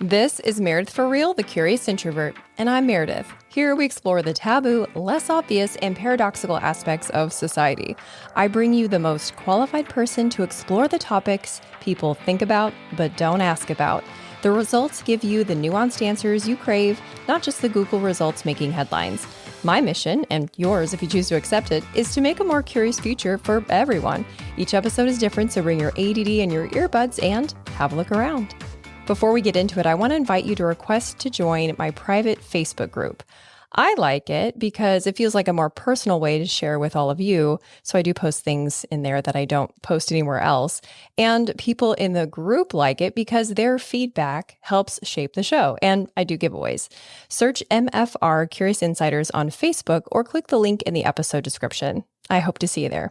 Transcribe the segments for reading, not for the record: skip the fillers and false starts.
This is Meredith for Real, the Curious Introvert, and I'm Meredith. Here we explore the taboo, less obvious, and paradoxical aspects of society. I bring you the most qualified person to explore the topics people think about but don't ask about. The results give you the nuanced answers you crave, not just the Google results making headlines. My mission, and yours if you choose to accept it, is to make a more curious future for everyone. Each episode is different, so bring your ADD and your earbuds and have a look around. Before we get into it, I want to invite you to request to join my private Facebook group. I like it because it feels like a more personal way to share with all of you. So I do post things in there that I don't post anywhere else. And people in the group like it because their feedback helps shape the show. And I do giveaways. Search MFR Curious Insiders on Facebook or click the link in the episode description. I hope to see you there.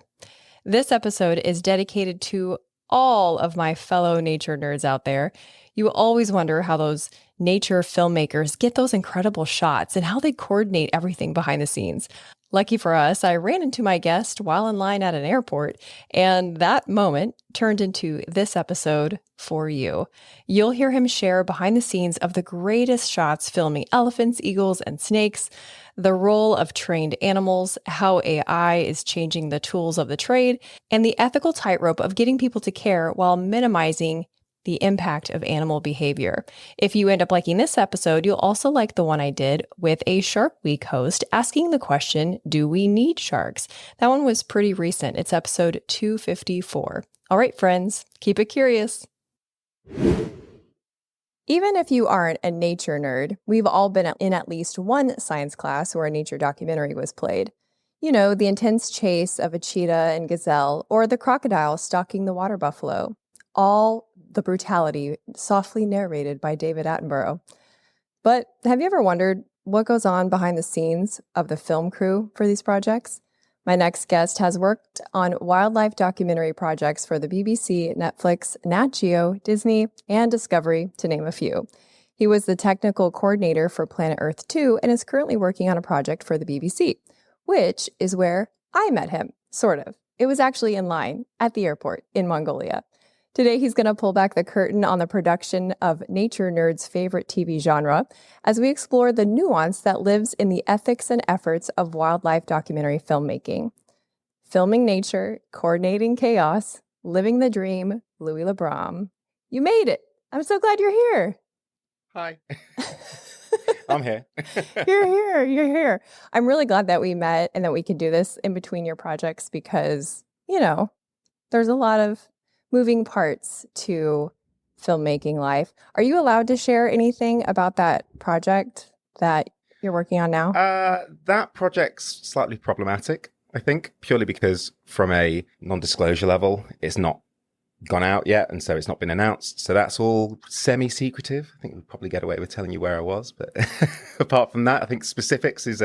This episode is dedicated to all of my fellow nature nerds out there. You always wonder how those nature filmmakers get those incredible shots and how they coordinate everything behind the scenes. Lucky for us, I ran into my guest while in line at an airport, and that moment turned into this episode for you. You'll hear him share behind the scenes of the greatest shots filming elephants, eagles, and snakes, the role of trained animals, how AI is changing the tools of the trade, and the ethical tightrope of getting people to care while minimizing the impact of animal behavior. If you end up liking this episode, you'll also like the one I did with a Shark Week host asking the question, do we need sharks? That one was pretty recent. It's episode 254. All right, friends, keep it curious. Even if you aren't a nature nerd, we've all been in at least one science class where a nature documentary was played. You know, the intense chase of a cheetah and gazelle, or the crocodile stalking the water buffalo. All the brutality softly narrated by David Attenborough. But have you ever wondered what goes on behind the scenes of the film crew for these projects? My next guest has worked on wildlife documentary projects for the BBC, Netflix, NatGeo, Disney, and Discovery, to name a few. He was the technical coordinator for Planet Earth 2 and is currently working on a project for the BBC, which is where I met him, sort of. It was actually in line at the airport in Mongolia. Today, he's going to pull back the curtain on the production of nature nerds' favorite TV genre as we explore the nuance that lives in the ethics and efforts of wildlife documentary filmmaking. Filming nature, coordinating chaos, living the dream, Louis Labrom. You made it. I'm so glad you're here. Hi. I'm here. You're here. I'm really glad that we met and that we could do this in between your projects because, you know, there's a lot of moving parts to filmmaking life. Are you allowed to share anything about that project that you're working on now? That project's slightly problematic, I think, purely because from a non-disclosure level, it's not gone out yet, and so it's not been announced. So that's all semi-secretive. I think we'd probably get away with telling you where I was, but apart from that, I think specifics is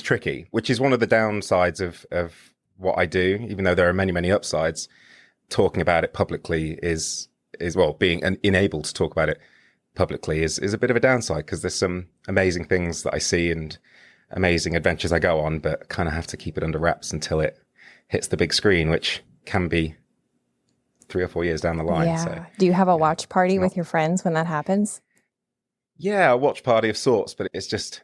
tricky, which is one of the downsides of what I do, even though there are many, many upsides. Talking about it publicly is being enabled to talk about it publicly is a bit of a downside because there's some amazing things that I see and amazing adventures I go on, but kind of have to keep it under wraps until it hits the big screen, which can be 3 or 4 years down the line. Yeah. So, do you have a watch party with your friends when that happens? Yeah, a watch party of sorts, but it's just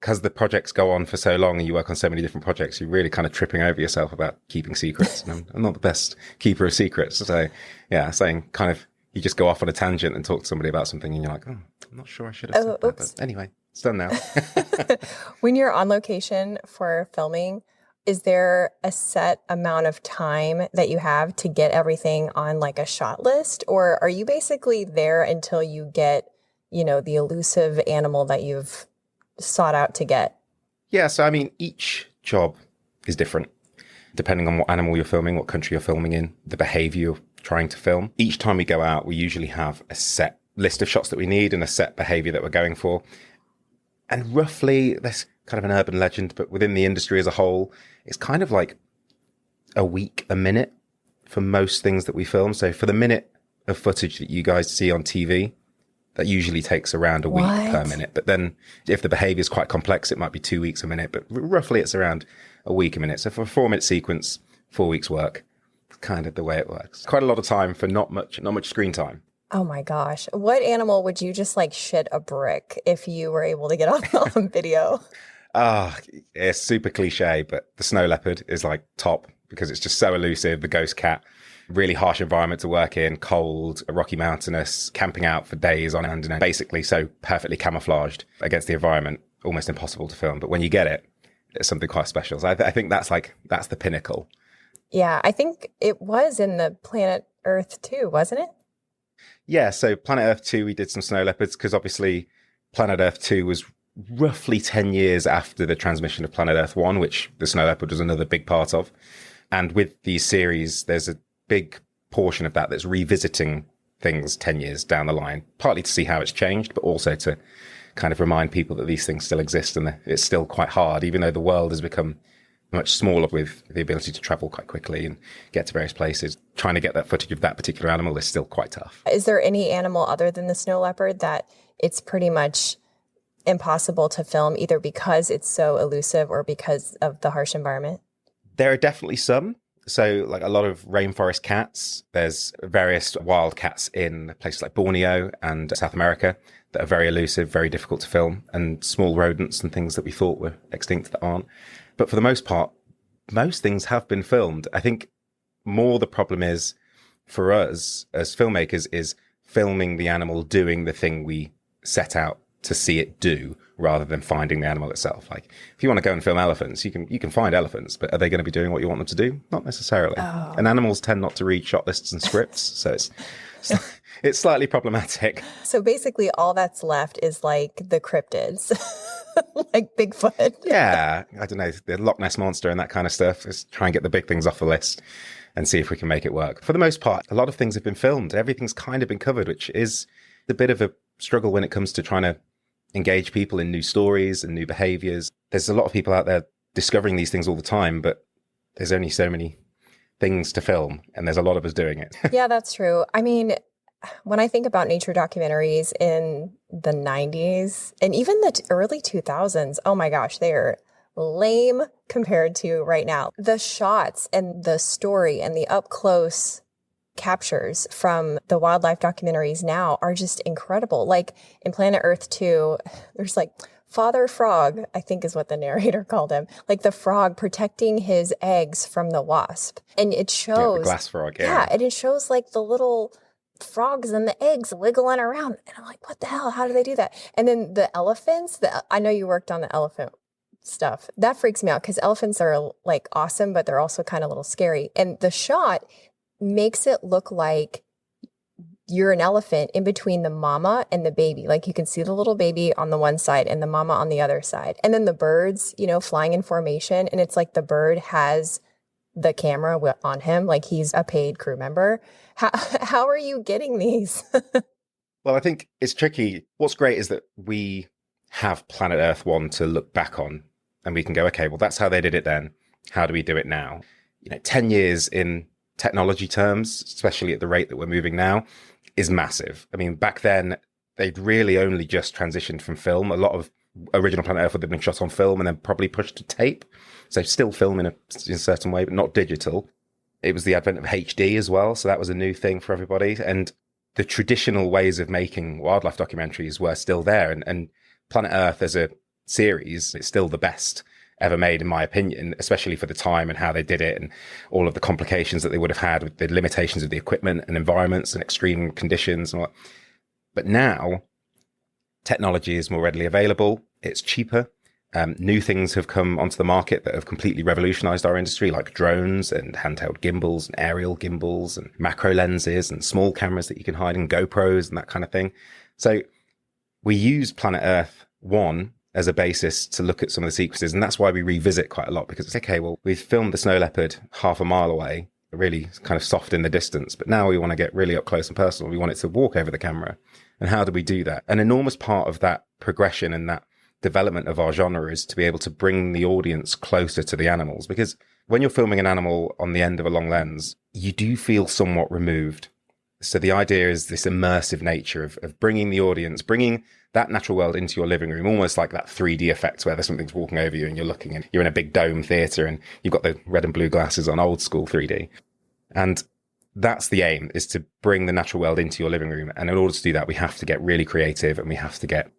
because the projects go on for so long and you work on so many different projects, you're really kind of tripping over yourself about keeping secrets. And I'm not the best keeper of secrets. So yeah, saying kind of you just go off on a tangent and talk to somebody about something and you're like, oh, I'm not sure I should have said that. But anyway, it's done now. When you're on location for filming, is there a set amount of time that you have to get everything on like a shot list? Or are you basically there until you get, the elusive animal that you've sought out to get? Yeah, so I mean, each job is different depending on what animal you're filming, what country you're filming in, the behavior you're trying to film. Each time we go out, we usually have a set list of shots that we need and a set behavior that we're going for. And roughly, that's kind of an urban legend, but within the industry as a whole, it's kind of like a week, a minute for most things that we film. So for the minute of footage that you guys see on TV, that usually takes around a week per minute. But then if the behavior is quite complex, it might be 2 weeks a minute, but roughly it's around a week a minute. So for a 4-minute sequence, 4 weeks work, kind of the way it works. Quite a lot of time for not much screen time. Oh my gosh. What animal would you just like shit a brick if you were able to get on video? Ah, it's super cliche, but the snow leopard is like top because it's just so elusive. The ghost cat, really harsh environment to work in, cold, rocky mountainous, camping out for days on end and basically so perfectly camouflaged against the environment, almost impossible to film. But when you get it, it's something quite special. So I think that's the pinnacle. Yeah, I think it was in the Planet Earth too, wasn't it? Yeah, so Planet Earth 2, we did some snow leopards because obviously Planet Earth 2 was roughly 10 years after the transmission of Planet Earth 1, which the snow leopard was another big part of. And with these series, there's a big portion of that that's revisiting things 10 years down the line, partly to see how it's changed, but also to kind of remind people that these things still exist and that it's still quite hard, even though the world has become much smaller with the ability to travel quite quickly and get to various places. Trying to get that footage of that particular animal is still quite tough. Is there any animal other than the snow leopard that it's pretty much impossible to film either because it's so elusive or because of the harsh environment? There are definitely some. So like a lot of rainforest cats, there's various wild cats in places like Borneo and South America that are very elusive, very difficult to film, and small rodents and things that we thought were extinct that aren't. But for the most part, most things have been filmed. I think more the problem is for us as filmmakers is filming the animal doing the thing we set out to see it do rather than finding the animal itself. Like if you want to go and film elephants, you can find elephants, but are they going to be doing what you want them to do? Not necessarily. Oh. And animals tend not to read shot lists and scripts, so it's slightly problematic. So basically all that's left is like the cryptids, like Bigfoot. Yeah, I don't know, the Loch Ness Monster and that kind of stuff. Just try and get the big things off the list and see if we can make it work. For the most part, a lot of things have been filmed. Everything's kind of been covered, which is a bit of a struggle when it comes to trying to engage people in new stories and new behaviors. There's a lot of people out there discovering these things all the time, but there's only so many things to film, and there's a lot of us doing it. Yeah, that's true. I mean, when I think about nature documentaries in the 90s and even the early 2000s, oh my gosh, they are lame compared to right now. The shots and the story and the up close captures from the wildlife documentaries now are just incredible. Like in Planet Earth 2, there's like Father Frog, I think is what the narrator called him, like the frog protecting his eggs from the wasp. And it shows... the glass frog, yeah. Yeah, and it shows like the little frogs and the eggs wiggling around. And I'm like, what the hell? How do they do that? And then the elephants, I know you worked on the elephant stuff. That freaks me out because elephants are like awesome, but they're also kind of a little scary. And the shot makes it look like you're an elephant in between the mama and the baby. Like you can see the little baby on the one side and the mama on the other side. And then the birds, flying in formation. And it's like the bird has the camera on him, like he's a paid crew member. How are you getting these? Well, I think it's tricky. What's great is that we have Planet Earth 1 to look back on and we can go, okay, well, that's how they did it then. How do we do it now? 10 years in technology terms, especially at the rate that we're moving now, is massive. I mean, back then, they'd really only just transitioned from film. A lot of original Planet Earth would have been shot on film and then probably pushed to tape. So still film in a certain way, but not digital. It was the advent of HD as well. So that was a new thing for everybody. And the traditional ways of making wildlife documentaries were still there. And Planet Earth as a series is still the best ever made, in my opinion, especially for the time and how they did it and all of the complications that they would have had with the limitations of the equipment and environments and extreme conditions and all that. But now technology is more readily available. It's cheaper. New things have come onto the market that have completely revolutionized our industry, like drones and handheld gimbals and aerial gimbals and macro lenses and small cameras that you can hide in GoPros and that kind of thing. So we use Planet Earth 1 as a basis to look at some of the sequences. And that's why we revisit quite a lot, because it's okay, well, we've filmed the snow leopard half a mile away, really kind of soft in the distance, but now we want to get really up close and personal. We want it to walk over the camera. And how do we do that? An enormous part of that progression and that development of our genre is to be able to bring the audience closer to the animals, because when you're filming an animal on the end of a long lens, you do feel somewhat removed. So the idea is this immersive nature of bringing the audience, bringing that natural world into your living room, almost like that 3D effect where there's something's walking over you and you're looking and you're in a big dome theater and you've got the red and blue glasses on, old school 3D. And that's the aim, is to bring the natural world into your living room. And in order to do that, we have to get really creative and we have to get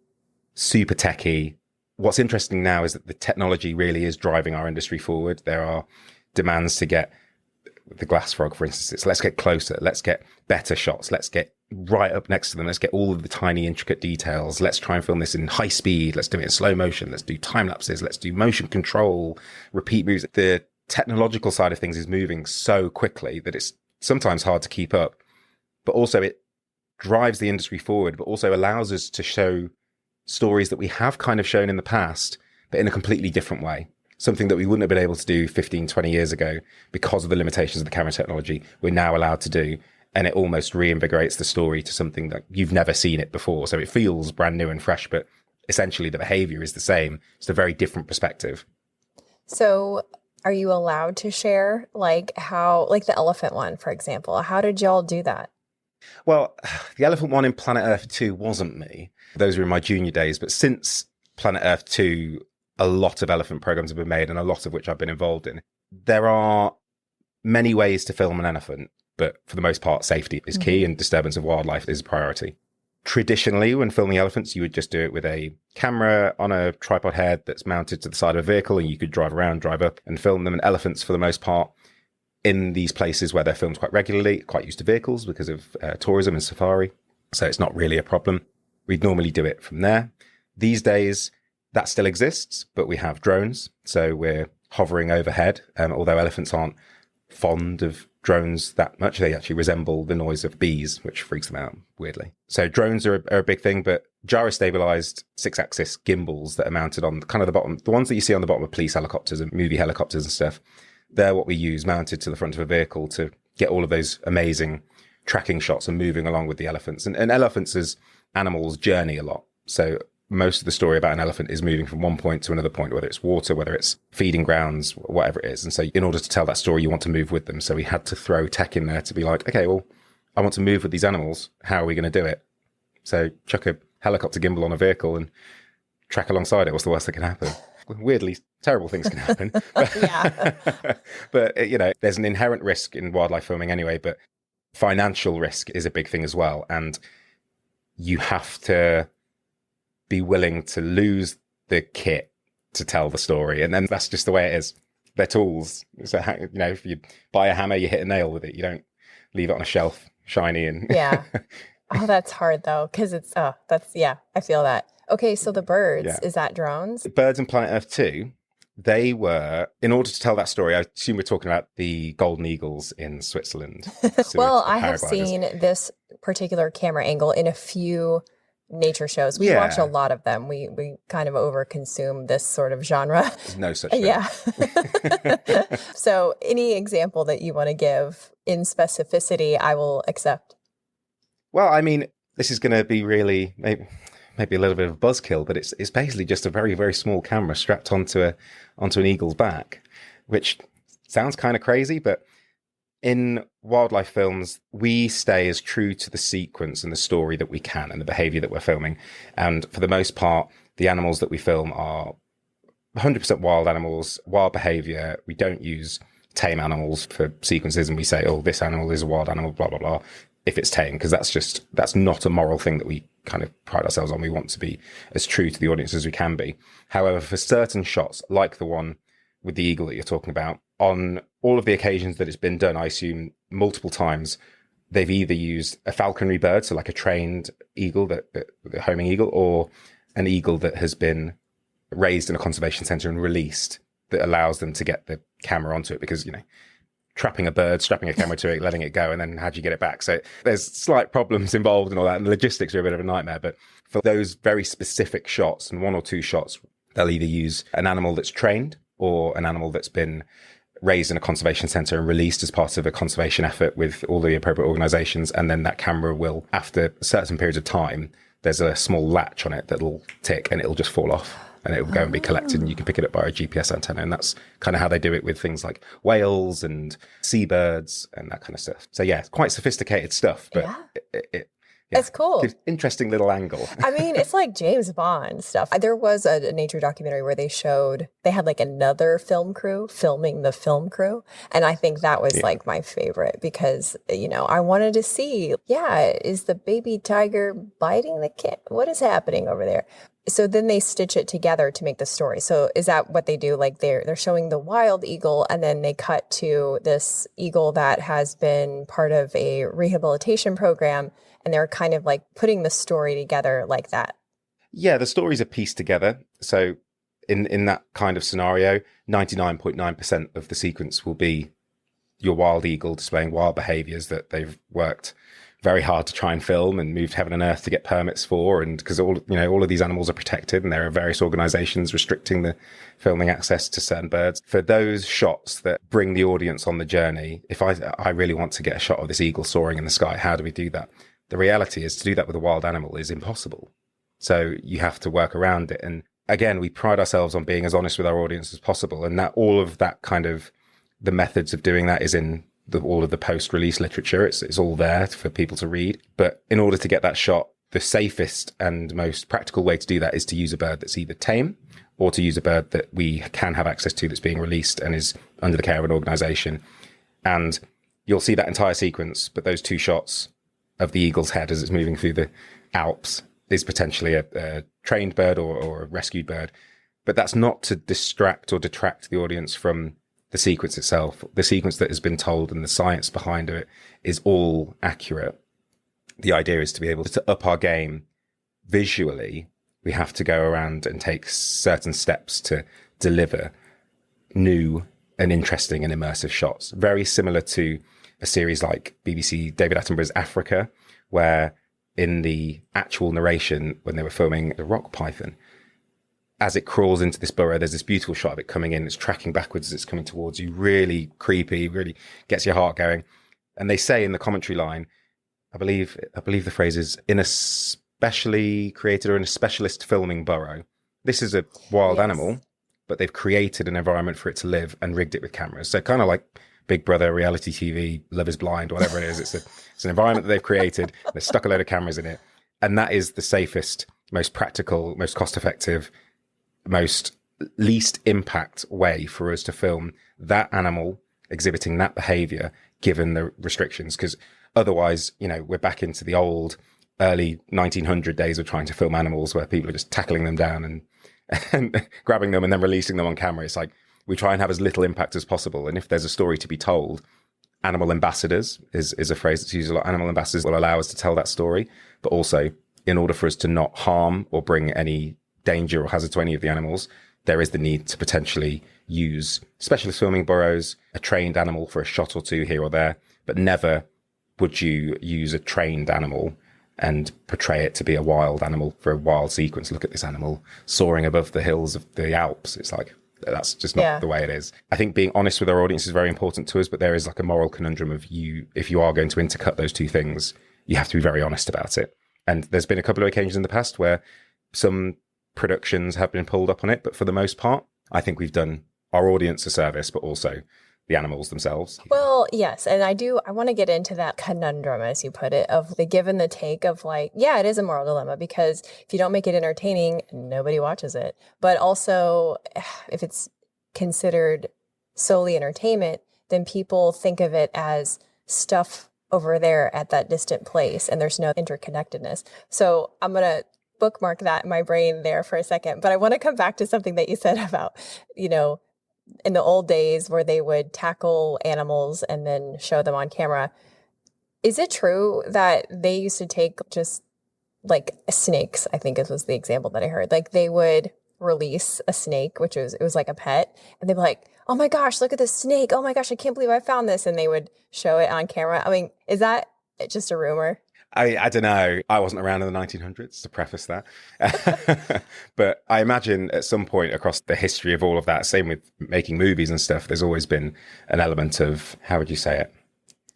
super techy. What's interesting now is that the technology really is driving our industry forward. There are demands to get the glass frog, for instance. It's let's get closer, let's get better shots, let's get right up next to them, let's get all of the tiny intricate details, let's try and film this in high speed, let's do it in slow motion, let's do time lapses, let's do motion control, repeat moves. The technological side of things is moving so quickly that it's sometimes hard to keep up, but also it drives the industry forward, but also allows us to show stories that we have kind of shown in the past, but in a completely different way. Something that we wouldn't have been able to do 15, 20 years ago because of the limitations of the camera technology, we're now allowed to do. And it almost reinvigorates the story to something that you've never seen it before. So it feels brand new and fresh, but essentially the behavior is the same. It's a very different perspective. So are you allowed to share like the elephant one, for example? How did y'all do that? Well, the elephant one in Planet Earth 2 wasn't me. Those were in my junior days. But since Planet Earth 2, a lot of elephant programs have been made, and a lot of which I've been involved in. There are many ways to film an elephant, but for the most part, safety is key and disturbance of wildlife is a priority. Traditionally, when filming elephants, you would just do it with a camera on a tripod head that's mounted to the side of a vehicle, and you could drive around, drive up and film them. And elephants, for the most part, in these places where they're filmed quite regularly, quite used to vehicles because of tourism and safari. So it's not really a problem. We'd normally do it from there. These days, that still exists, but we have drones. So we're hovering overhead. Although elephants aren't fond of drones that much, they actually resemble the noise of bees, which freaks them out weirdly. So drones are a big thing, but gyrostabilized 6-axis gimbals that are mounted on kind of the bottom, the ones that you see on the bottom of police helicopters and movie helicopters and stuff, they're what we use mounted to the front of a vehicle to get all of those amazing tracking shots and moving along with the elephants. And elephants as animals journey a lot. So most of the story about an elephant is moving from one point to another point, whether it's water, whether it's feeding grounds, whatever it is. And so in order to tell that story, you want to move with them. So we had to throw tech in there to be like, okay, well, I want to move with these animals. How are we going to do it? So chuck a helicopter gimbal on a vehicle and track alongside it. What's the worst that can happen? Weirdly, terrible things can happen. But, you know, there's an inherent risk in wildlife filming anyway, but financial risk is a big thing as well. And you have to be willing to lose the kit to tell the story. And then that's just the way it is. They're tools. So, you know, if you buy a hammer, you hit a nail with it. You don't leave it on a shelf shiny and... Yeah. Oh, that's hard though. Cause it's, I feel that. Okay. So the birds, is that drones? The birds in Planet Earth 2, they were, in order to tell that story, I assume we're talking about the golden eagles in Switzerland. Well, I have seen this particular camera angle in a few nature shows. We watch a lot of them. We kind of overconsume this sort of genre. There's no such thing. Yeah. So any example that you want to give in specificity, I will accept. Well, I mean, this is going to be really maybe a little bit of a buzzkill, but it's basically just a very, very small camera strapped onto an eagle's back, which sounds kind of crazy, but in wildlife films, we stay as true to the sequence and the story that we can and the behavior that we're filming. And for the most part, the animals that we film are 100% wild animals, wild behavior. We don't use tame animals for sequences and we say, oh, this animal is a wild animal, blah, blah, blah, if it's tame, because that's not a moral thing that we kind of pride ourselves on. We want to be as true to the audience as we can be. However, for certain shots, like the one with the eagle that you're talking about, on all of the occasions that it's been done, I assume multiple times, they've either used a falconry bird, so like a trained eagle, the homing eagle, or an eagle that has been raised in a conservation center and released that allows them to get the camera onto it. Because, you know, trapping a bird, strapping a camera to it, letting it go, and then how do you get it back? So there's slight problems involved and all that, and the logistics are a bit of a nightmare. But for those very specific shots, and one or two shots, they'll either use an animal that's trained or an animal that's been raised in a conservation center and released as part of a conservation effort with all the appropriate organizations. And then that camera will, after certain periods of time, there's a small latch on it that'll tick and it'll just fall off and it'll go and be collected and you can pick it up by a GPS antenna. And that's kind of how they do it with things like whales and seabirds and that kind of stuff. So yeah, it's quite sophisticated stuff, but Yeah. It's cool. Interesting little angle. I mean, it's like James Bond stuff. There was a nature documentary where they had like another film crew filming the film crew. And I think that was like my favorite because, I wanted to see, is the baby tiger biting the cat? What is happening over there? So then they stitch it together to make the story. So is that what they do? Like they're showing the wild eagle and then they cut to this eagle that has been part of a rehabilitation program and they're kind of like putting the story together like that. Yeah, the stories are pieced together. So in that kind of scenario, 99.9% of the sequence will be your wild eagle displaying wild behaviors that they've worked very hard to try and film and moved heaven and earth to get permits for. And because all of these animals are protected and there are various organizations restricting the filming access to certain birds. For those shots that bring the audience on the journey, if I really want to get a shot of this eagle soaring in the sky, how do we do that? The reality is to do that with a wild animal is impossible. So you have to work around it. And again, we pride ourselves on being as honest with our audience as possible. And that all of that kind of the methods of doing that is in all of the post-release literature. It's all there for people to read. But in order to get that shot, the safest and most practical way to do that is to use a bird that's either tame or to use a bird that we can have access to that's being released and is under the care of an organization. And you'll see that entire sequence, but those two shots of the eagle's head as it's moving through the Alps is potentially a trained bird or a rescued bird. But that's not to distract or detract the audience from the sequence itself. The sequence that has been told and the science behind it is all accurate. The idea is to be able to up our game visually. We have to go around and take certain steps to deliver new and interesting and immersive shots. Very similar to a series like BBC David Attenborough's Africa, where in the actual narration, when they were filming the rock python, as it crawls into this burrow, there's this beautiful shot of it coming in. It's tracking backwards as it's coming towards you. Really creepy, really gets your heart going. And they say in the commentary line, I believe the phrase is, in a specially created or in a specialist filming burrow. This is a wild animal, but they've created an environment for it to live and rigged it with cameras. So kind of like Big Brother, reality TV, Love is Blind, whatever it is. It's an environment that they've created. They've stuck a load of cameras in it. And that is the safest, most practical, most cost-effective, most least impact way for us to film that animal exhibiting that behavior given the restrictions. Because otherwise, we're back into the old early 1900 days of trying to film animals where people are just tackling them down and grabbing them and then releasing them on camera. It's like we try and have as little impact as possible. And if there's a story to be told, animal ambassadors is a phrase that's used a lot. Animal ambassadors will allow us to tell that story, but also in order for us to not harm or bring any danger or hazard to any of the animals, there is the need to potentially use specialist filming burrows, a trained animal for a shot or two here or there, but never would you use a trained animal and portray it to be a wild animal for a wild sequence. Look at this animal soaring above the hills of the Alps. It's like, that's just not the way it is. I think being honest with our audience is very important to us, but there is like a moral conundrum of if you are going to intercut those two things, you have to be very honest about it. And there's been a couple of occasions in the past where some productions have been pulled up on it, but for the most part, I think we've done our audience a service, but also the animals themselves. Well, yes. And I want to get into that conundrum, as you put it, of the give and the take of like, it is a moral dilemma because if you don't make it entertaining, nobody watches it. But also, if it's considered solely entertainment, then people think of it as stuff over there at that distant place and there's no interconnectedness. So I'm going to bookmark that in my brain there for a second. But I want to come back to something that you said about, in the old days where they would tackle animals and then show them on camera. Is it true that they used to take just like snakes, I think it was the example that I heard, like they would release a snake, it was like a pet, and they'd be like, oh my gosh, look at this snake. Oh my gosh, I can't believe I found this. And they would show it on camera. I mean, is that just a rumor? I don't know. I wasn't around in the 1900s to preface that. But I imagine at some point across the history of all of that, same with making movies and stuff, there's always been an element of, how would you say it?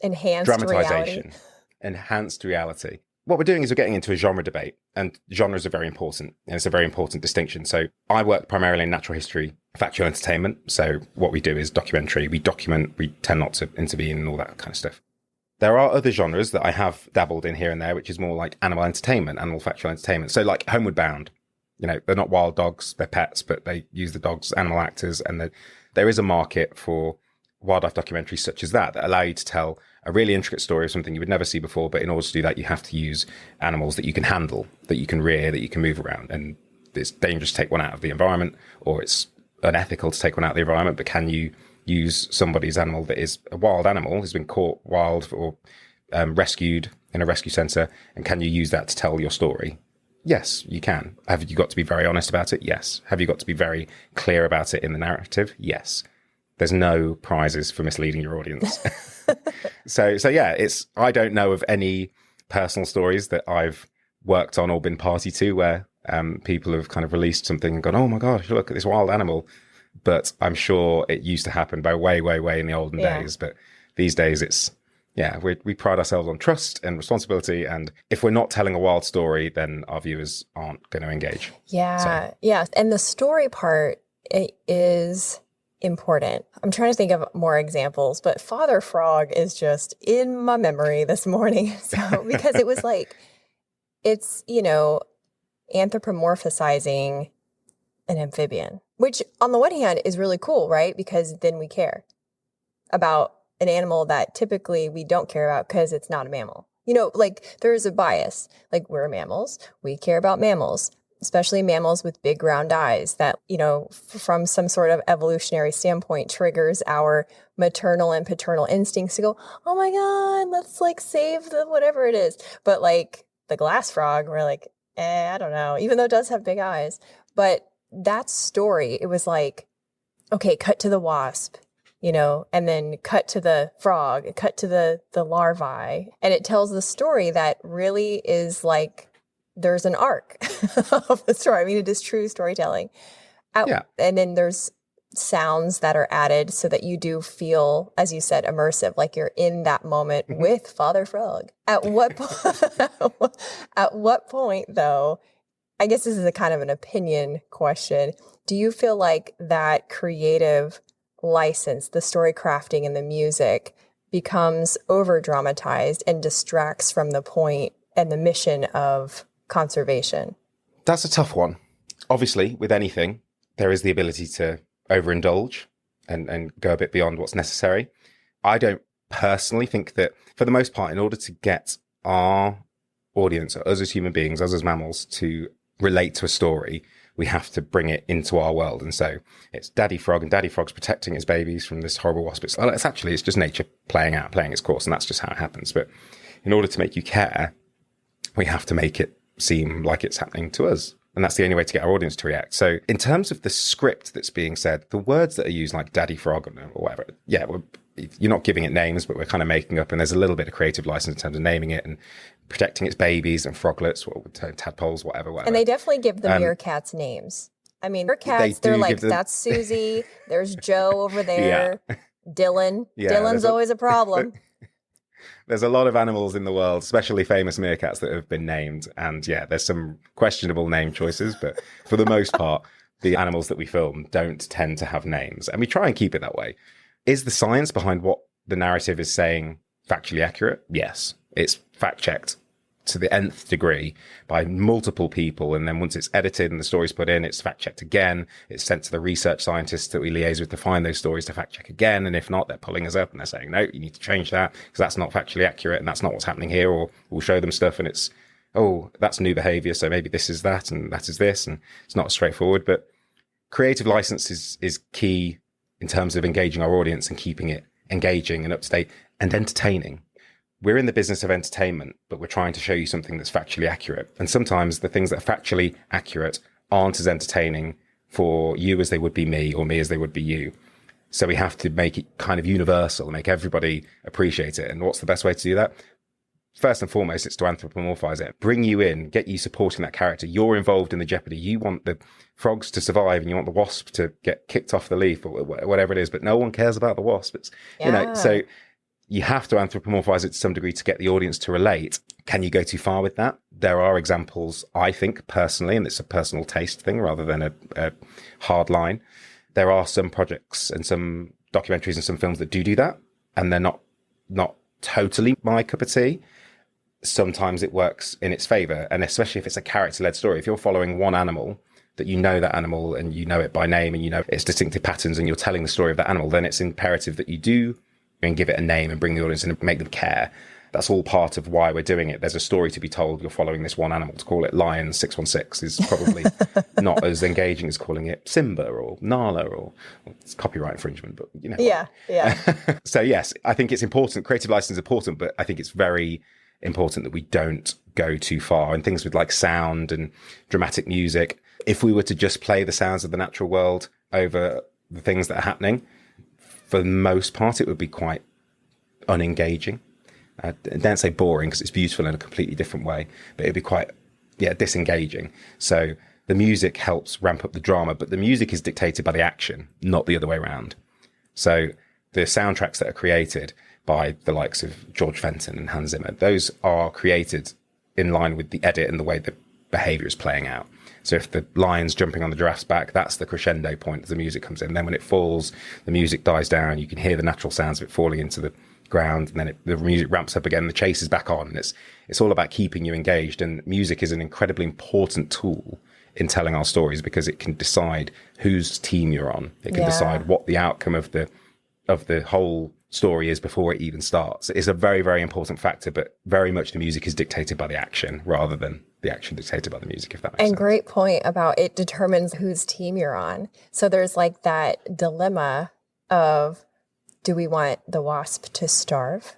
Enhanced dramatization. Reality. Enhanced reality. What we're doing is we're getting into a genre debate, and genres are very important, and it's a very important distinction. So I work primarily in natural history, factual entertainment. So what we do is documentary. We document, we tend not to intervene and all that kind of stuff. There are other genres that I have dabbled in here and there, which is more like animal entertainment, animal factual entertainment. So like Homeward Bound, they're not wild dogs, they're pets, but they use the dogs, animal actors. And there is a market for wildlife documentaries such as that allow you to tell a really intricate story of something you would never see before. But in order to do that, you have to use animals that you can handle, that you can rear, that you can move around. And it's dangerous to take one out of the environment, or it's unethical to take one out of the environment. But can you use somebody's animal that is a wild animal, has been caught wild or rescued in a rescue centre, and can you use that to tell your story? Yes, you can. Have you got to be very honest about it? Yes. Have you got to be very clear about it in the narrative? Yes. There's no prizes for misleading your audience. So yeah, I don't know of any personal stories that I've worked on or been party to where people have kind of released something and gone, oh my gosh, look at this wild animal. But I'm sure it used to happen by way, way, way in the olden days. But these days we pride ourselves on trust and responsibility. And if we're not telling a wild story, then our viewers aren't going to engage. Yeah. Yeah. And the story part is important. I'm trying to think of more examples, but Father Frog is just in my memory this morning. So, because it was like, it's, anthropomorphizing an amphibian, which on the one hand is really cool, right? Because then we care about an animal that typically we don't care about because it's not a mammal. Like there's a bias, like we're mammals, we care about mammals, especially mammals with big round eyes that, from some sort of evolutionary standpoint triggers our maternal and paternal instincts to go, oh my God, let's like save the whatever it is. But like the glass frog, we're like, I don't know, even though it does have big eyes. But that story, it was like, okay, cut to the wasp, and then cut to the frog, cut to the larvae. And it tells the story that really is like, there's an arc of the story. I mean, it is true storytelling. And then there's sounds that are added so that you do feel, as you said, immersive, like you're in that moment with Father Frog. At what point, though, I guess this is a kind of an opinion question, do you feel like that creative license, the story crafting and the music, becomes over-dramatized and distracts from the point and the mission of conservation? That's a tough one. Obviously, with anything, there is the ability to overindulge and go a bit beyond what's necessary. I don't personally think that, for the most part, in order to get our audience, or us as human beings, us as mammals, to relate to a story, we have to bring it into our world. And so it's Daddy Frog, and Daddy Frog's protecting his babies from this horrible wasp. It's just nature playing its course, and that's just how it happens. But in order to make you care, we have to make it seem like it's happening to us. And that's the only way to get our audience to react. So in terms of the script that's being said, the words that are used, like Daddy Frog or whatever, you're not giving it names, but we're kind of making up. And there's a little bit of creative license in terms of naming it and protecting its babies and froglets, tadpoles, whatever. And they definitely give the meerkats names. I mean, meerkats, they're like, that's Susie. There's Joe over there. Yeah. Dylan. Yeah, Dylan's always a problem. There's a lot of animals in the world, especially famous meerkats, that have been named. And yeah, there's some questionable name choices, but for the most part, the animals that we film don't tend to have names. And we try and keep it that way. Is the science behind what the narrative is saying factually accurate? Yes. It's fact-checked to the nth degree by multiple people. And then once it's edited and the story's put in, it's fact-checked again. It's sent to the research scientists that we liaise with to find those stories to fact-check again. And if not, they're pulling us up and they're saying, no, you need to change that because that's not factually accurate and that's not what's happening here. Or we'll show them stuff and it's, oh, that's new behavior. So maybe this is that and that is this. And it's not straightforward. But creative license is key in terms of engaging our audience and keeping it engaging and up to date and entertaining. We're in the business of entertainment, but we're trying to show you something that's factually accurate. And sometimes the things that are factually accurate aren't as entertaining for you as they would be me, or me as they would be you. So we have to make it kind of universal, make everybody appreciate it. And what's the best way to do that? First and foremost, it's to anthropomorphize it, bring you in, get you supporting that character. You're involved in the jeopardy. You want the frogs to survive and you want the wasp to get kicked off the leaf or whatever it is, but no one cares about the wasp. It's, so you have to anthropomorphize it to some degree to get the audience to relate. Can you go too far with that? There are examples, I think, personally, and it's a personal taste thing rather than a hard line. There are some projects and some documentaries and some films that do that, and they're not totally my cup of tea. Sometimes it works in its favor. And especially if it's a character-led story, if you're following one animal, that you know that animal and you know it by name and you know its distinctive patterns and you're telling the story of that animal, then it's imperative that you do and give it a name and bring the audience in and make them care. That's all part of why we're doing it. There's a story to be told. You're following this one animal. To call it Lion 616 is probably not as engaging as calling it Simba or Nala or it's copyright infringement, but you know. Yeah. So yes, I think it's important. Creative license is important, but I think it's very important that we don't go too far. And things with like sound and dramatic music, if we were to just play the sounds of the natural world over the things that are happening, for the most part, it would be quite unengaging. I don't say boring because it's beautiful in a completely different way, but it'd be quite, disengaging. So the music helps ramp up the drama, but the music is dictated by the action, not the other way around. So the soundtracks that are created by the likes of George Fenton and Hans Zimmer, those are created in line with the edit and the way the behavior is playing out. So if the lion's jumping on the giraffe's back, that's the crescendo point as the music comes in. Then when it falls, the music dies down. You can hear the natural sounds of it falling into the ground, and then the music ramps up again. The chase is back on, and it's all about keeping you engaged. And music is an incredibly important tool in telling our stories because it can decide whose team you're on. It can decide what the outcome of the whole story is before it even starts. It's a very, very important factor, but very much the music is dictated by the action rather than the action dictated by the music, if that makes sense. And great point about it determines whose team you're on. So there's like that dilemma of, do we want the wasp to starve?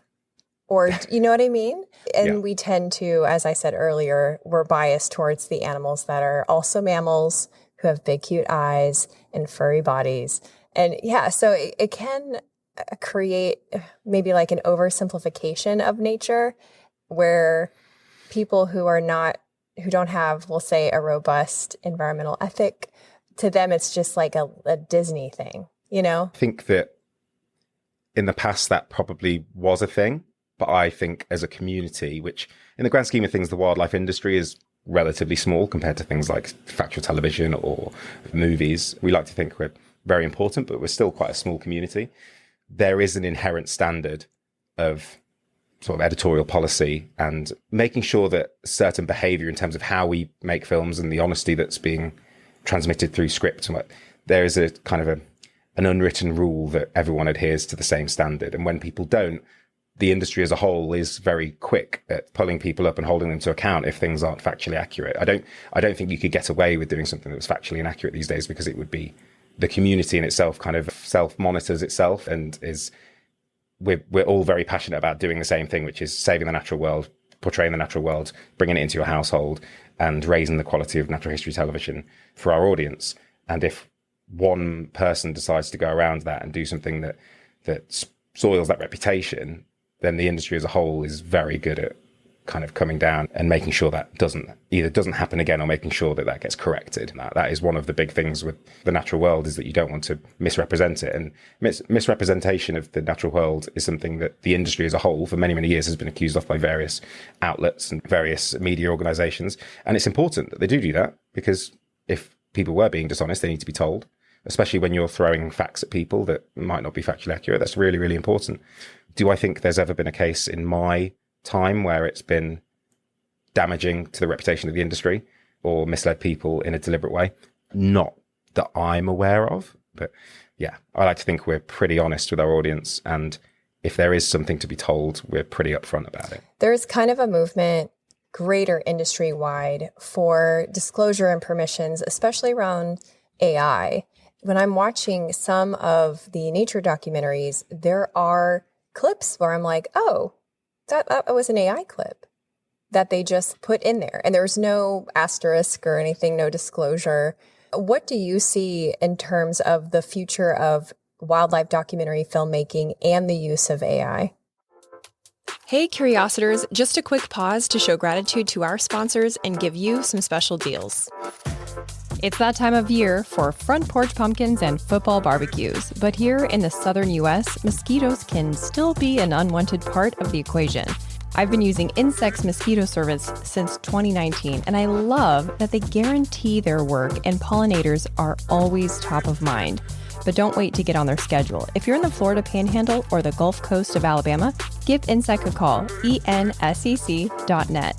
Or, you know what I mean? And we tend to, as I said earlier, we're biased towards the animals that are also mammals who have big, cute eyes and furry bodies. And so it can create maybe like an oversimplification of nature where people who don't have, we'll say, a robust environmental ethic, to them, it's just like a Disney thing, you know? I think that in the past, that probably was a thing. But I think as a community, which in the grand scheme of things, the wildlife industry is relatively small compared to things like factual television or movies. We like to think we're very important, but we're still quite a small community. There is an inherent standard of sort of editorial policy and making sure that certain behavior in terms of how we make films and the honesty that's being transmitted through script, there is a kind of an unwritten rule that everyone adheres to the same standard. And when people don't, the industry as a whole is very quick at pulling people up and holding them to account if things aren't factually accurate. I don't think you could get away with doing something that was factually inaccurate these days, because it would be the community in itself kind of self-monitors itself and we're all very passionate about doing the same thing, which is saving the natural world, portraying the natural world, bringing it into your household and raising the quality of natural history television for our audience. And if one person decides to go around that and do something that soils that reputation, then the industry as a whole is very good at kind of coming down and making sure that doesn't happen again, or making sure that gets corrected. That is one of the big things with the natural world, is that you don't want to misrepresent it. And misrepresentation of the natural world is something that the industry as a whole for many, many years has been accused of by various outlets and various media organizations. And it's important that they do that, because if people were being dishonest, they need to be told, especially when you're throwing facts at people that might not be factually accurate. That's really, really important. Do I think there's ever been a case in my time where it's been damaging to the reputation of the industry or misled people in a deliberate way? Not that I'm aware of, but I like to think we're pretty honest with our audience, and if there is something to be told, we're pretty upfront about it. There's kind of a movement, greater industry-wide, for disclosure and permissions, especially around AI. When I'm watching some of the nature documentaries, there are clips where I'm like, oh, that was an AI clip that they just put in there. And there's no asterisk or anything, no disclosure. What do you see in terms of the future of wildlife documentary filmmaking and the use of AI? Hey, Curiositors, just a quick pause to show gratitude to our sponsors and give you some special deals. It's that time of year for front porch pumpkins and football barbecues, but here in the southern U.S., mosquitoes can still be an unwanted part of the equation. I've been using Insect's mosquito service since 2019, and I love that they guarantee their work and pollinators are always top of mind. but don't wait to get on their schedule. If you're in the Florida Panhandle or the Gulf Coast of Alabama, give INSEC a call, ensec.net.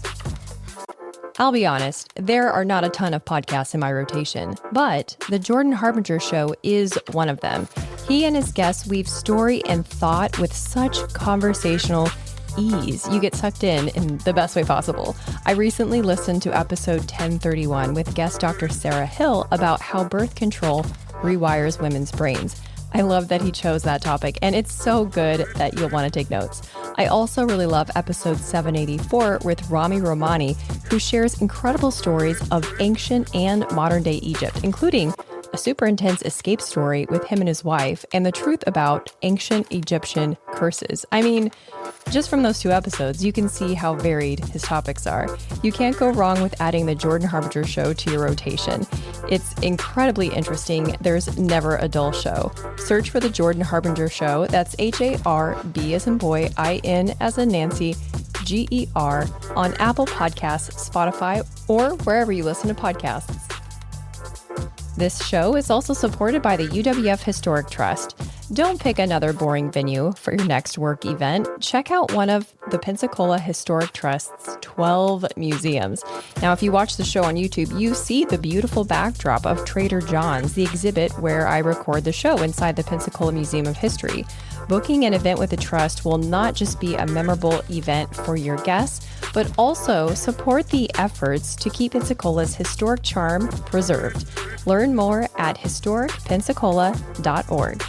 I'll be honest, there are not a ton of podcasts in my rotation, but the Jordan Harbinger Show is one of them. He and his guests weave story and thought with such conversational ease. You get sucked in the best way possible. I recently listened to episode 1031 with guest Dr. Sarah Hill about how birth control rewires women's brains. I love that he chose that topic, and it's so good that you'll want to take notes. I also really love episode 784 with Rami Romani, who shares incredible stories of ancient and modern day Egypt, including a super intense escape story with him and his wife, and the truth about ancient Egyptian curses. I mean, just from those two episodes, you can see how varied his topics are. You can't go wrong with adding the Jordan Harbinger Show to your rotation. It's incredibly interesting. There's never a dull show. Search for the Jordan Harbinger Show. That's HARB as in boy, IN as in Nancy, GER on Apple Podcasts, Spotify, or wherever you listen to podcasts. This show is also supported by the UWF Historic Trust. Don't pick another boring venue for your next work event. Check out one of the Pensacola Historic Trust's 12 museums. Now, if you watch the show on YouTube, you see the beautiful backdrop of Trader John's, the exhibit where I record the show inside the Pensacola Museum of History. Booking an event with the Trust will not just be a memorable event for your guests, but also support the efforts to keep Pensacola's historic charm preserved. Learn more at historicpensacola.org.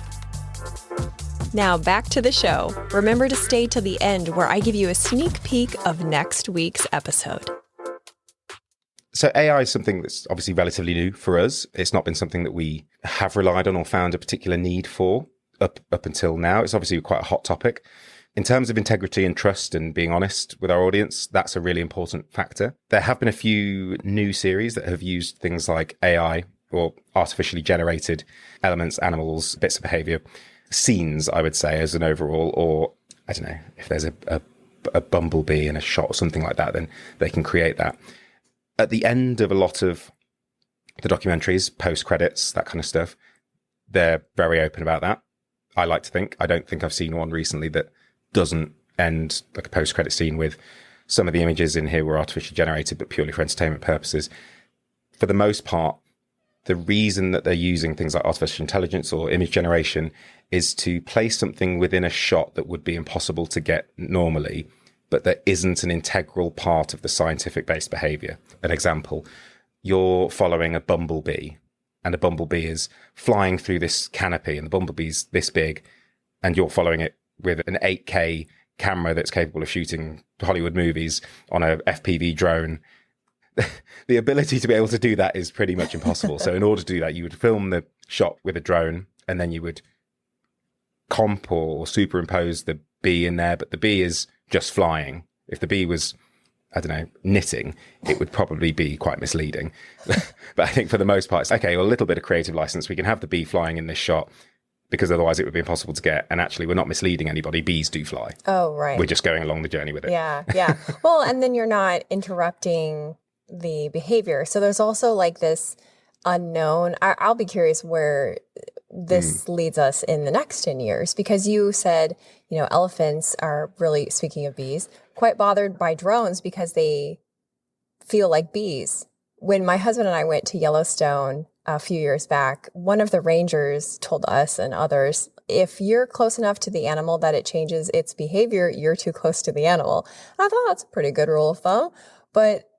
Now back to the show. Remember to stay till the end where I give you a sneak peek of next week's episode. So AI is something that's obviously relatively new for us. It's not been something that we have relied on or found a particular need for up until now. It's obviously quite a hot topic. In terms of integrity and trust and being honest with our audience, that's a really important factor. There have been a few new series that have used things like AI or artificially generated elements, animals, bits of behavior, scenes, I would say, as an overall, or I don't know, if there's a bumblebee in a shot or something like that, then they can create that. At the end of a lot of the documentaries, post-credits, that kind of stuff, they're very open about that. I like to think. I don't think I've seen one recently that doesn't end like a post-credit scene with some of the images in here were artificially generated, but purely for entertainment purposes. For the most part, the reason that they're using things like artificial intelligence or image generation is to place something within a shot that would be impossible to get normally, but that isn't an integral part of the scientific-based behavior. An example, you're following a bumblebee, and a bumblebee is flying through this canopy, and the bumblebee's this big, and you're following it with an 8K camera that's capable of shooting Hollywood movies on a FPV drone. The ability to be able to do that is pretty much impossible. So in order to do that, you would film the shot with a drone, and then you would comp or superimpose the bee in there, but the bee is just flying. If the bee was, I don't know, knitting, it would probably be quite misleading. But I think for the most part, it's okay, well, a little bit of creative license. We can have the bee flying in this shot because otherwise it would be impossible to get. And actually, we're not misleading anybody. Bees do fly. Oh, right. We're just going along the journey with it. Yeah. Well, and then you're not interrupting the behavior. So there's also like this unknown. I'll be curious where this leads us in the next 10 years, because you said, elephants are really, speaking of bees, quite bothered by drones because they feel like bees. When my husband and I went to Yellowstone a few years back, one of the rangers told us and others, if you're close enough to the animal that it changes its behavior, you're too close to the animal. I thought that's a pretty good rule of thumb. But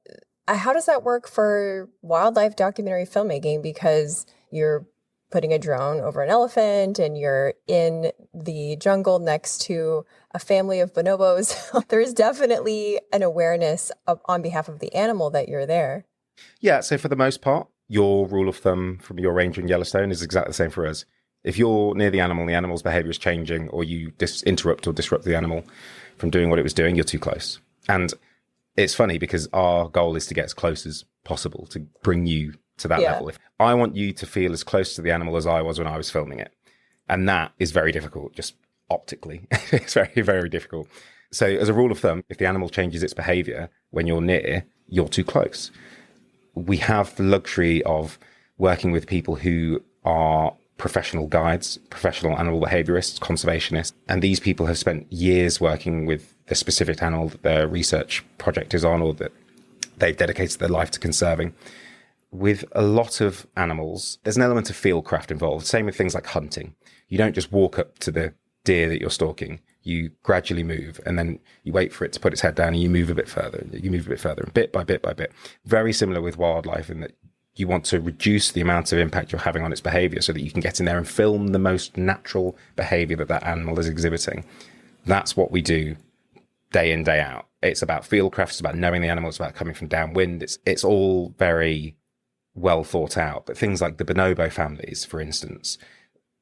how does that work for wildlife documentary filmmaking? Because you're putting a drone over an elephant and you're in the jungle next to a family of bonobos. There's definitely an awareness on behalf of the animal that you're there. Yeah, so for the most part, your rule of thumb from your ranger in Yellowstone is exactly the same for us. If you're near the animal's behavior is changing, or you interrupt or disrupt the animal from doing what it was doing, you're too close. And it's funny because our goal is to get as close as possible to bring you to that level. If I want you to feel as close to the animal as I was when I was filming it. And that is very difficult, just optically. It's very, very difficult. So as a rule of thumb, if the animal changes its behavior when you're near, you're too close. We have the luxury of working with people who are professional guides, professional animal behaviorists, conservationists. And these people have spent years working with the specific animal that their research project is on or that they've dedicated their life to conserving. With a lot of animals, there's an element of fieldcraft involved. Same with things like hunting. You don't just walk up to the deer that you're stalking. You gradually move, and then you wait for it to put its head down, and you move a bit further. You move a bit further, and bit by bit by bit. Very similar with wildlife in that you want to reduce the amount of impact you're having on its behavior so that you can get in there and film the most natural behavior that that animal is exhibiting. That's what we do day in, day out. It's about fieldcraft. It's about knowing the animal. It's about coming from downwind. It's all very well thought out. But things like the bonobo families, for instance,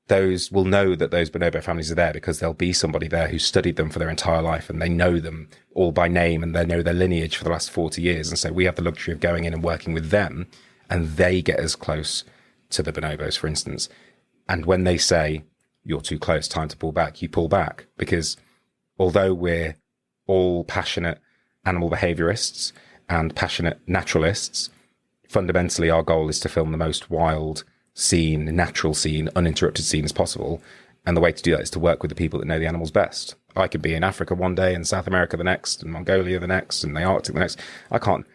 those will know that those bonobo families are there because there'll be somebody there who studied them for their entire life and they know them all by name and they know their lineage for the last 40 years. And so we have the luxury of going in and working with them, and they get as close to the bonobos, for instance. And when they say, you're too close, time to pull back, you pull back, because although we're all passionate animal behaviorists and passionate naturalists, fundamentally our goal is to film the most wild scene, natural scene, uninterrupted scene as possible. And the way to do that is to work with the people that know the animals best. I could be in Africa one day and South America the next and Mongolia the next and the Arctic the next. I can't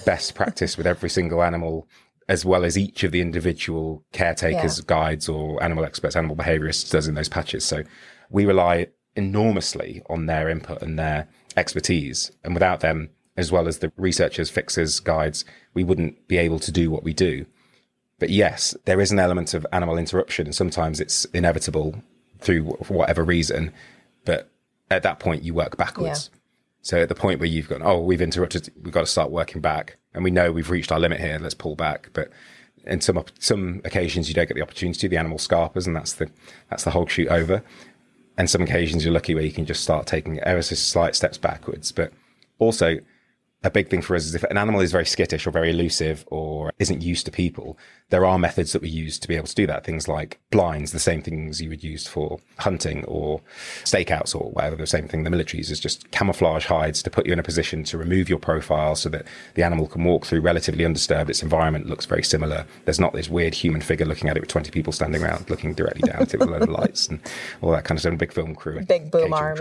best practice with every single animal as well as each of the individual caretakers, guides or animal experts, animal behaviorists does in those patches. So we rely enormously on their input and their expertise. And without them, as well as the researchers, fixers, guides, we wouldn't be able to do what we do. But yes, there is an element of animal interruption, and sometimes it's inevitable for whatever reason. But at that point, you work backwards. Yeah. So at the point where you've gone, we've interrupted, we've got to start working back. And we know we've reached our limit here, let's pull back. But in some occasions, you don't get the opportunity to. The animal scarpers, and that's the whole shoot over. And some occasions, you're lucky where you can just start taking ever so slight steps backwards. But also, a big thing for us is if an animal is very skittish or very elusive or isn't used to people, there are methods that we use to be able to do that. Things like blinds, the same things you would use for hunting or stakeouts or whatever, the same thing the military uses, just camouflage hides to put you in a position to remove your profile so that the animal can walk through relatively undisturbed. Its environment looks very similar. There's not this weird human figure looking at it with 20 people standing around looking directly down at it with a load of lights and all that kind of stuff. And a big film crew. Big boom arm,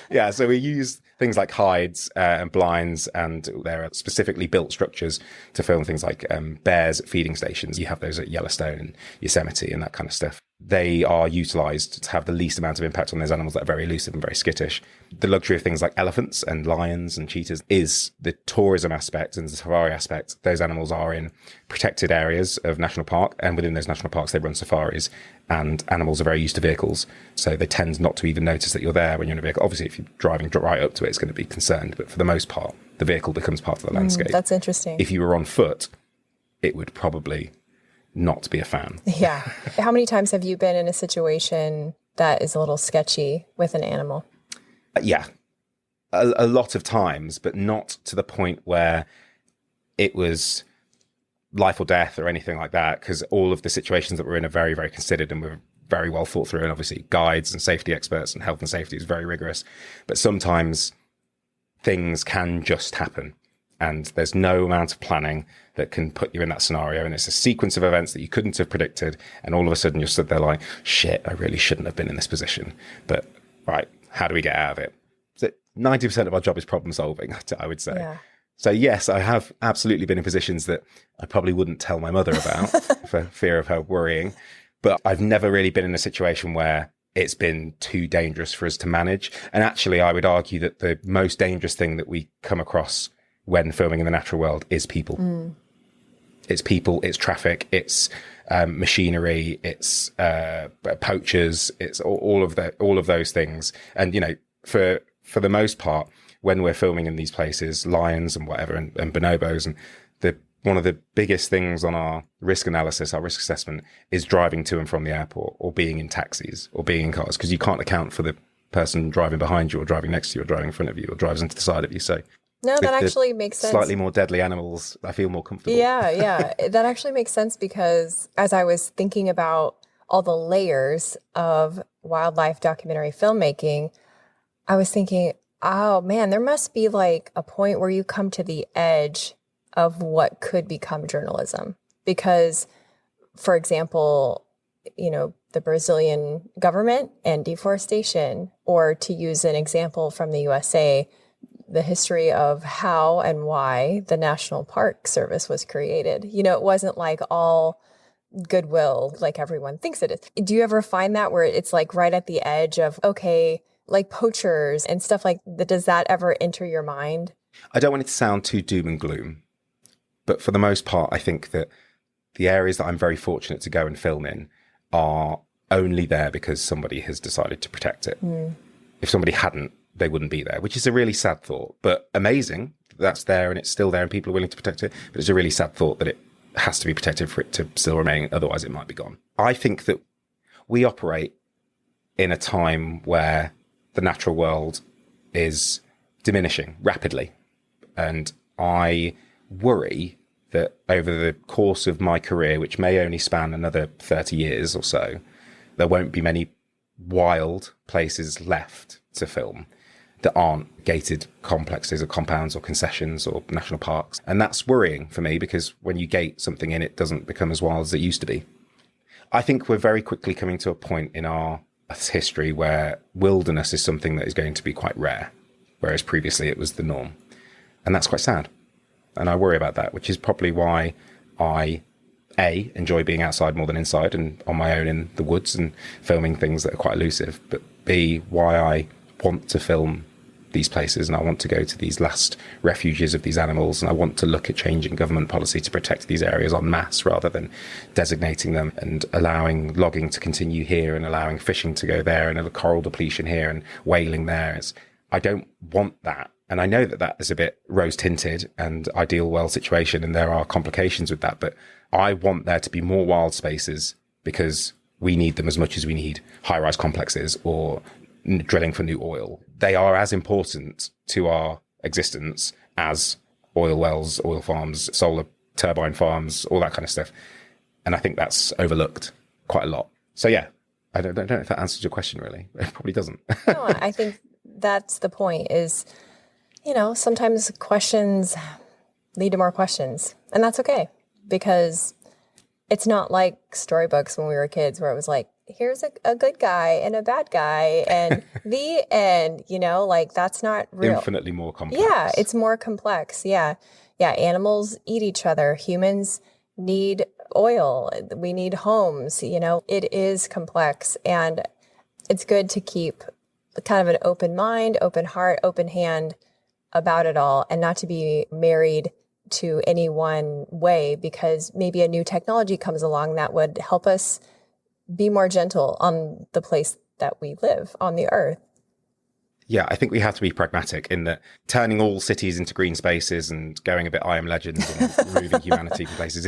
Yeah. So we use things like hides and blinds, and there are specifically built structures to film things like bears at feeding stations. You have those at Yellowstone and Yosemite and that kind of stuff. They are utilized to have the least amount of impact on those animals that are very elusive and very skittish. The luxury of things like elephants and lions and cheetahs is the tourism aspect and the safari aspect. Those animals are in protected areas of national park, and within those national parks, they run safaris, and animals are very used to vehicles. So they tend not to even notice that you're there when you're in a vehicle. Obviously, if you're driving right up to it, it's going to be concerned. But for the most part, the vehicle becomes part of the landscape. That's interesting. If you were on foot, it would probably not be a fan. Yeah. How many times have you been in a situation that is a little sketchy with an animal? Yeah. A lot of times, but not to the point where it was life or death or anything like that, because all of the situations that we're in are very, very considered and we're very well thought through. And obviously guides and safety experts and health and safety is very rigorous. But sometimes things can just happen. And there's no amount of planning that can put you in that scenario. And it's a sequence of events that you couldn't have predicted. And all of a sudden you're stood there like, shit, I really shouldn't have been in this position. But right, how do we get out of it? So 90% of our job is problem solving, I would say. Yeah. So yes, I have absolutely been in positions that I probably wouldn't tell my mother about for fear of her worrying. But I've never really been in a situation where it's been too dangerous for us to manage. And actually, I would argue that the most dangerous thing that we come across when filming in the natural world is people. It's people, it's traffic, it's machinery, it's poachers, it's all of those things. And, you know, for the most part, when we're filming in these places, lions and whatever, and bonobos, and one of the biggest things on our risk analysis, our risk assessment, is driving to and from the airport or being in taxis or being in cars, because you can't account for the person driving behind you or driving next to you or driving in front of you or drives into the side of you. So no, that actually makes sense. Slightly more deadly animals, I feel more comfortable. Yeah. That actually makes sense, because as I was thinking about all the layers of wildlife documentary filmmaking, I was thinking, oh man, there must be like a point where you come to the edge of what could become journalism. Because for example, the Brazilian government and deforestation, or to use an example from the USA, the history of how and why the National Park Service was created. It wasn't like all goodwill like everyone thinks it is. Do you ever find that where it's like right at the edge of, okay, like poachers and stuff like that? Does that ever enter your mind? I don't want it to sound too doom and gloom, but for the most part, I think that the areas that I'm very fortunate to go and film in are only there because somebody has decided to protect it. If somebody hadn't, they wouldn't be there, which is a really sad thought, but amazing that's there and it's still there and people are willing to protect it. But it's a really sad thought that it has to be protected for it to still remain. Otherwise, it might be gone. I think that we operate in a time where the natural world is diminishing rapidly. And I worry that over the course of my career, which may only span another 30 years or so, there won't be many wild places left to film that aren't gated complexes or compounds or concessions or national parks. And that's worrying for me because when you gate something in, it doesn't become as wild as it used to be. I think we're very quickly coming to a point in our history where wilderness is something that is going to be quite rare, whereas previously it was the norm. And that's quite sad. And I worry about that, which is probably why I, A, enjoy being outside more than inside and on my own in the woods and filming things that are quite elusive, but B, why I want to film these places and I want to go to these last refuges of these animals and I want to look at changing government policy to protect these areas en masse rather than designating them and allowing logging to continue here and allowing fishing to go there and a coral depletion here and whaling there. I don't want that. And I know that that is a bit rose-tinted and ideal world situation and there are complications with that, but I want there to be more wild spaces because we need them as much as we need high-rise complexes or drilling for new oil. They are as important to our existence as oil wells, oil farms, solar turbine farms, all that kind of stuff. And I think that's overlooked quite a lot. So yeah, I don't know if that answers your question really. It probably doesn't. No, I think that's the point is, sometimes questions lead to more questions. And that's okay because it's not like storybooks when we were kids where it was like, here's a good guy and a bad guy and the end, like that's not real. Infinitely more complex. Yeah, it's more complex. Yeah. Yeah. Animals eat each other. Humans need oil. We need homes. It is complex and it's good to keep kind of an open mind, open heart, open hand about it all and not to be married to any one way because maybe a new technology comes along that would help us be more gentle on the place that we live on the earth. Yeah, I think we have to be pragmatic in that turning all cities into green spaces and going a bit I Am Legend and removing humanity from places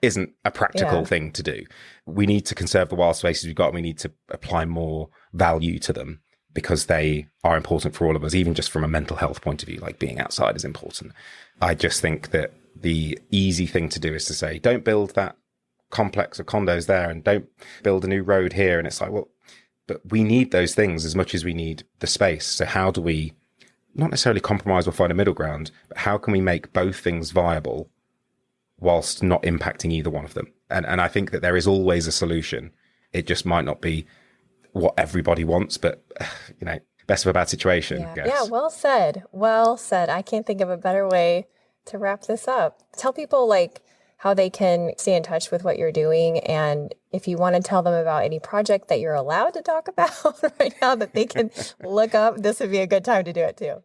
isn't a practical thing to do. We need to conserve the wild spaces we've got and we need to apply more value to them because they are important for all of us, even just from a mental health point of view, like being outside is important. I just think that the easy thing to do is to say, don't build that complex of condos there and don't build a new road here. And it's like, well, but we need those things as much as we need the space. So how do we not necessarily compromise or find a middle ground, but how can we make both things viable whilst not impacting either one of them? And I think that there is always a solution. It just might not be what everybody wants, but best of a bad situation. Yeah, well said. Well said. I can't think of a better way to wrap this up. Tell people how they can stay in touch with what you're doing. And if you want to tell them about any project that you're allowed to talk about right now that they can look up, this would be a good time to do it too.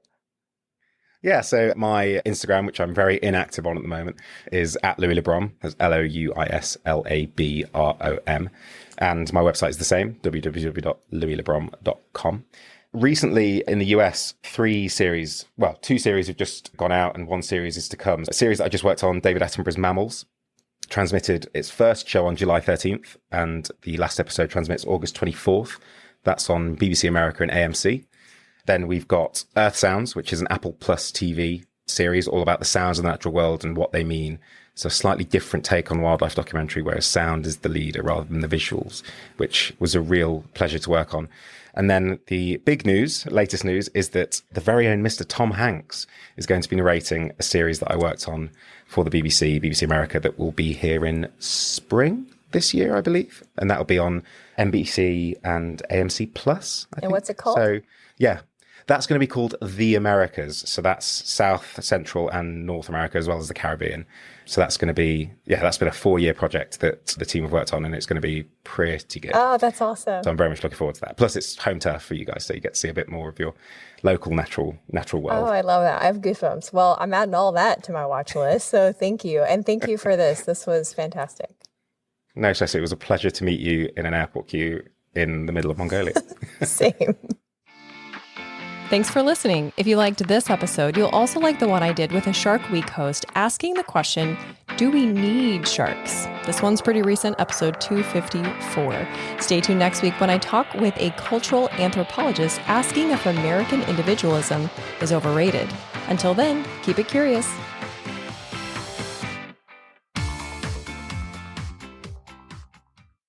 Yeah, so my Instagram, which I'm very inactive on at the moment, is at Louis Labrom. That's LOUISLABROM. And my website is the same, www.louislabrom.com. Recently in the US, two series have just gone out and one series is to come. A series that I just worked on, David Attenborough's Mammals, transmitted its first show on July 13th and the last episode transmits August 24th. That's on BBC America and AMC. Then we've got Earth Sounds, which is an Apple Plus TV series all about the sounds of the natural world and what they mean. So a slightly different take on wildlife documentary, whereas sound is the leader rather than the visuals, which was a real pleasure to work on. And then the big news, latest news, is that the very own Mr. Tom Hanks is going to be narrating a series that I worked on for the BBC America that will be here in spring, this year, I believe. And that'll be on NBC and AMC Plus, I think. And what's it called? So, yeah, that's going to be called The Americas. So that's South, Central, and North America, as well as the Caribbean. So that's going to be, that's been a 4-year project that the team have worked on, and it's going to be pretty good. Oh, that's awesome. So I'm very much looking forward to that. Plus, it's home turf for you guys, so you get to see a bit more of your local natural world. Oh, I love that. I have goosebumps. Well, I'm adding all that to my watch list, so thank you. And thank you for this. This was fantastic. No, Ceci, it was a pleasure to meet you in an airport queue in the middle of Mongolia. Same. Thanks for listening. If you liked this episode, you'll also like the one I did with a Shark Week host asking the question, do we need sharks? This one's pretty recent, episode 254. Stay tuned next week when I talk with a cultural anthropologist asking if American individualism is overrated. Until then, keep it curious.